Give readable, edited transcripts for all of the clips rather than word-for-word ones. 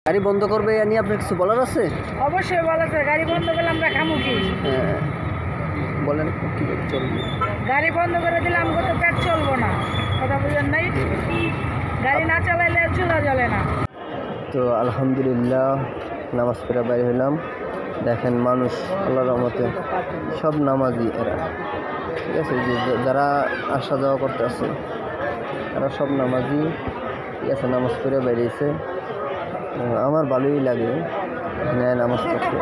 গাড়ি বন্ধ করবে এ নিয়ে আপনার কিছু বলার আছে? অবশ্যই বলা আছে, গাড়ি বন্ধ করলে আমরা খামু কি? বলেন কি চলবে? গাড়ি বন্ধ করে দিলে আমাকে তো পেট চলবো না, কথা বুঝেন নাই? গাড়ি না চালাইলে চুলা জ্বলে না। তো আলহামদুলিল্লাহ নামাজ পড়ে বাইরে হইলাম। দেখেন মানুষ আল্লাহর রহমতে সব নামাজি এরা, ঠিক আছে। যে যারা আসা যাওয়া করতে আছে তারা সব নামাজি, ঠিক আছে। নামাজ পড়ে বেরিয়েছে, আমার ভালোই লাগে এখানে নামাজ পড়তে,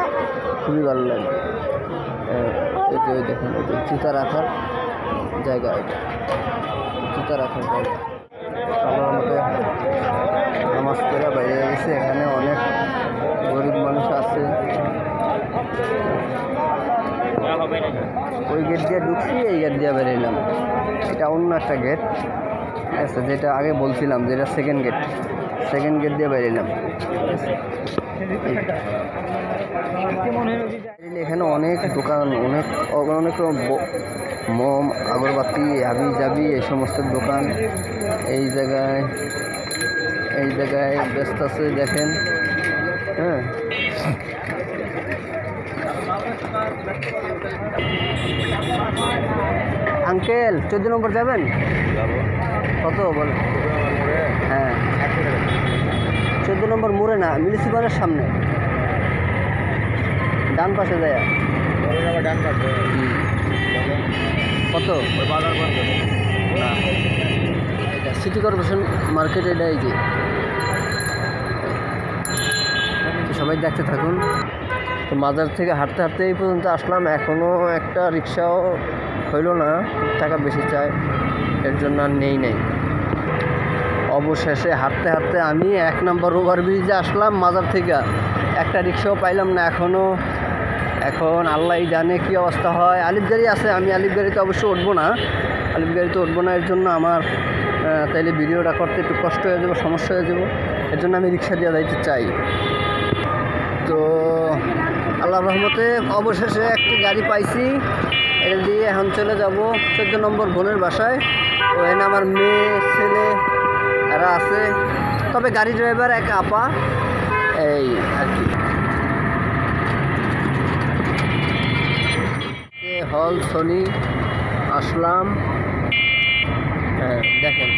খুবই ভালো লাগে। এটা দেখেন, এটা জুতা রাখার জায়গা, এটা জুতা রাখার জায়গা। আল্লাহর মতে নামাজ পড়ে বাইরে গেছে। এখানে অনেক গরিব মানুষ আছে। ওই গেট দিয়ে ঢুকছি, এই গেট দিয়ে বেরোলাম। এটা অন্য একটা গেট, ঠিক আছে, যেটা আগে বলছিলাম যেটা সেকেন্ড গেট দিয়ে বেরোলাম। এখানে অনেক দোকান, অনেক মোম, আগরবাতি, হাবি জাবি এই সমস্ত দোকান এই জায়গায় ব্যস্ত আছে, দেখেন। হ্যাঁ, আঙ্কেল 14 নম্বর যাবেন? কত বল? হ্যাঁ, 14 নম্বর মোড়ে না, মিউনিসিপালের সামনে ডান পাশে যায়। কত? না, এটা সিটি কর্পোরেশন মার্কেট, এটা এই যে। সবাই দেখতে থাকুন। তো মাজার থেকে হাঁটতে হাঁটতে এই পর্যন্ত আসলাম, এখনও একটা রিক্সাও হইল না, টাকা বেশি চায়, এর জন্য আর নেই। অবশেষে হাঁটতে হাঁটতে আমি 1 নম্বর ওভারব্রিজে আসলাম মাজার থেকে, একটা রিক্সাও পাইলাম না এখন আল্লাহ জানে কি অবস্থা হয়। আলিফ গাড়ি আছে, আমি আলিফ গাড়িতে অবশ্যই উঠবো না, এর জন্য আমার তাইলে ভিডিওটা করতে একটু কষ্ট হয়ে যাবো, সমস্যা হয়ে যাবো, এর জন্য আমি রিক্সা দিয়ে যাইতে চাই। তো আল্লাহর রহমতে অবশেষে একটি গাড়ি পাইছি, এটা দিয়ে এখন চলে যাব 14 নম্বর বোনের বাসায়। ওখানে আমার মেয়ে ছেলে এরা আছে, তবে গাড়ি ড্রাইভার এক আপা, এই আর কি। হল শনি আসলাম, হ্যাঁ দেখেন,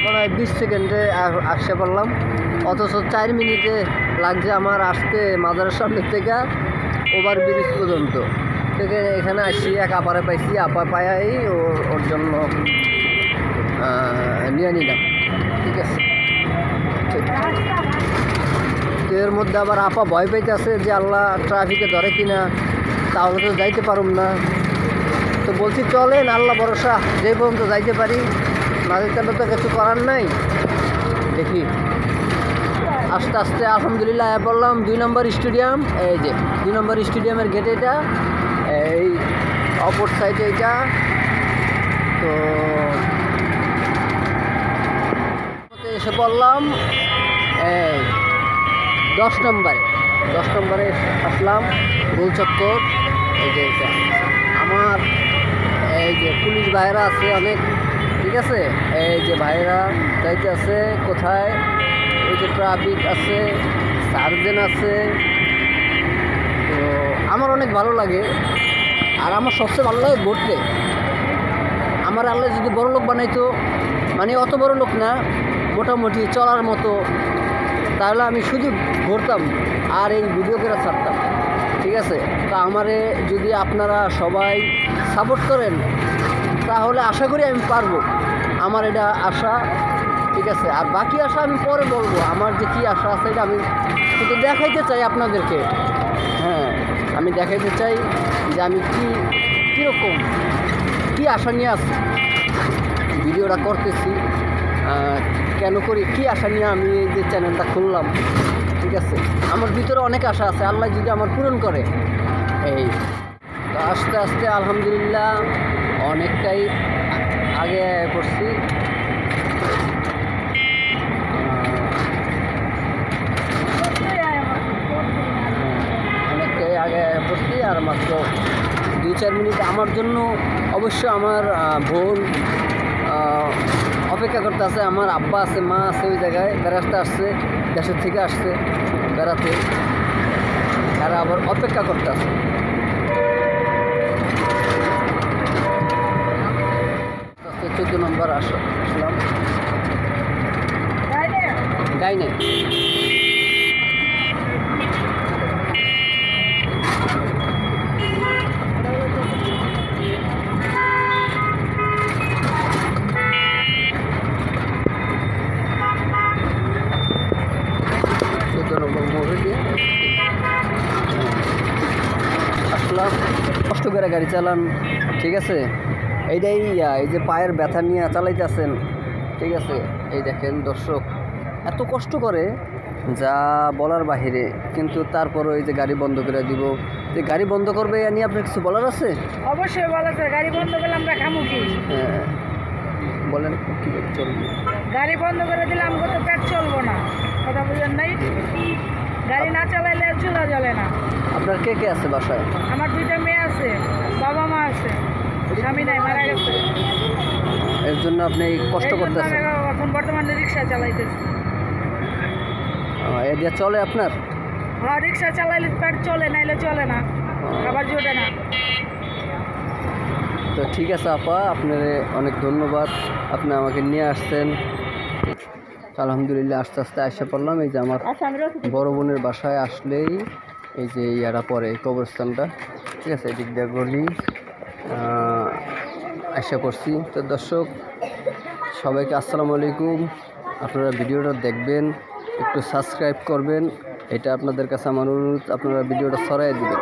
মনে হয় 20 সেকেন্ডে আসতে পারলাম, অথচ 4 মিনিটে লাগছে আমার আসতে মাজারের সামনে থেকে ওভারব্রিজ পর্যন্ত। থেকে এখানে আসি, এক আপারে পাইছি, আপা পায়াই ওর জন্য নিয়ে নিলাম, ঠিক আছে। তো এর মধ্যে আবার আপা ভয় পাইতেছে যে আল্লাহ ট্রাফিকে ধরে কিনা, তাহলে তো যাইতে পারুম না। তো বলছি চলেন, আল্লাহ ভরসা, যে পর্যন্ত যাইতে পারি, না যেতে তো কিছু করার নাই। দেখি আস্তে আস্তে আলহামদুলিল্লাহ বললাম 2 নম্বর স্টেডিয়াম। এই যে 2 নম্বর স্টেডিয়ামের গেট, এটা এই অপর সাইডে এটা। তো এসে পড়লাম এই 10 নম্বরে আসলাম, গোল চক্কর। এই যে এটা আমার, এই যে পুলিশ ভাইরা আছে অনেক, ঠিক আছে। এই যে ভাইরা যাইতে আছে কোথায়, ওই যে ট্রাফিক আছে, সার্জেন আছে। তো আমার অনেক ভালো লাগে, আর আমার সবচেয়ে ভালো লাগে ঘুরতে। আমার আল্লাহ যদি বড় লোক বানাইতো, মানে অত বড় লোক না, মোটামুটি চলার মতো, তাহলে আমি শুধু ঘুরতাম আর এই ভিডিও করে ছাড়তাম, ঠিক আছে। তা আমারে যদি আপনারা সবাই সাপোর্ট করেন, তাহলে আশা করি আমি পারবো, আমার এটা আশা, ঠিক আছে। আর বাকি আশা আমি পরে বলবো, আমার যে কী আশা আছে এটা আমি শুধু দেখাইতে চাই আপনাদেরকে। হ্যাঁ, আমি দেখাইতে চাই যে আমি কীরকম কী আশা নিয়ে আসছি, ভিডিওটা করতেছি, কেন করি, কী আশা নিয়ে আমি এই যে চ্যানেলটা খুললাম, ঠিক আছে। আমার ভিতরে অনেক আশা আছে, আল্লাহ যদি আমার পূরণ করে। এই আস্তে আস্তে আলহামদুলিল্লাহ অনেকটাই আগে পড়ছি। অনেকটাই আগে পড়ছি, আর মাত্র 2-4 মিনিট আমার জন্য। অবশ্য আমার বোন অপেক্ষা করতে আছে, আমার আব্বা আছে, মা আছে, ওই জায়গায় বেড়াতে আসছে। দেশের থেকে আসছে বেড়াতে, তারা আবার অপেক্ষা করতে আছে। আজকে 14 নম্বর আসলাম গাইনে। আসলাম, কষ্ট করে গাড়ি চালান, ঠিক আছে? এইটাই এই যে পায়ের ব্যথা নিয়ে চালাইতেছেন, ঠিক আছে? এই দেখেন দর্শক, এত কষ্ট করে যা বলার বাহিরে, কিন্তু তারপরও এই যে গাড়ি বন্ধ করে দিব, যে গাড়ি বন্ধ করবে এ নিয়ে আপনার কিছু বলার আছে? অবশ্যই বলা আছে, গাড়ি বন্ধ করলে আমরা খামু কি? হ্যাঁ বলেন, কি চলবে? গাড়ি বন্ধ করে দিলে আমাকে তো পেট চলবো না, কথা বুঝেন নাই? গাড়ি না চালাইলে চুলা জ্বলে না। আপনার কে কে আছে বাসায়? আমার 2টা মেয়ে আছে, বাবা মা আছে, স্বামী নাই, মারা গেছে। এর জন্য আপনি কষ্ট এই জন্য করতেছেন? আমি এখন বর্তমানে রিক্সা চালাইতেছি। এ দিয়ে চলে আপনার? হ্যাঁ, রিক্সা চালাইলে পেট চলে, নাইলে চলে না, খাবার জোটে না। তো ঠিক আছে আপা, আপনার অনেক ধন্যবাদ, আপনি আমাকে নিয়ে আসছেন। আলহামদুলিল্লাহ আস্তে আস্তে আসে পড়লাম। এই যে আমার বড় বোনের বাসায় আসলেই এই যে ইয়ারা পরে কবরস্থানটা, ঠিক আছে, এদিক দিয়ে গলি আশা করছি। তো দর্শক সবাইকে আসসালামু আলাইকুম। আপনারা ভিডিওটা দেখবেন, একটু সাবস্ক্রাইব করবেন, এটা আপনাদের কাছে আমার অনুরোধ। আপনারা ভিডিওটা ছড়াই দিবেন।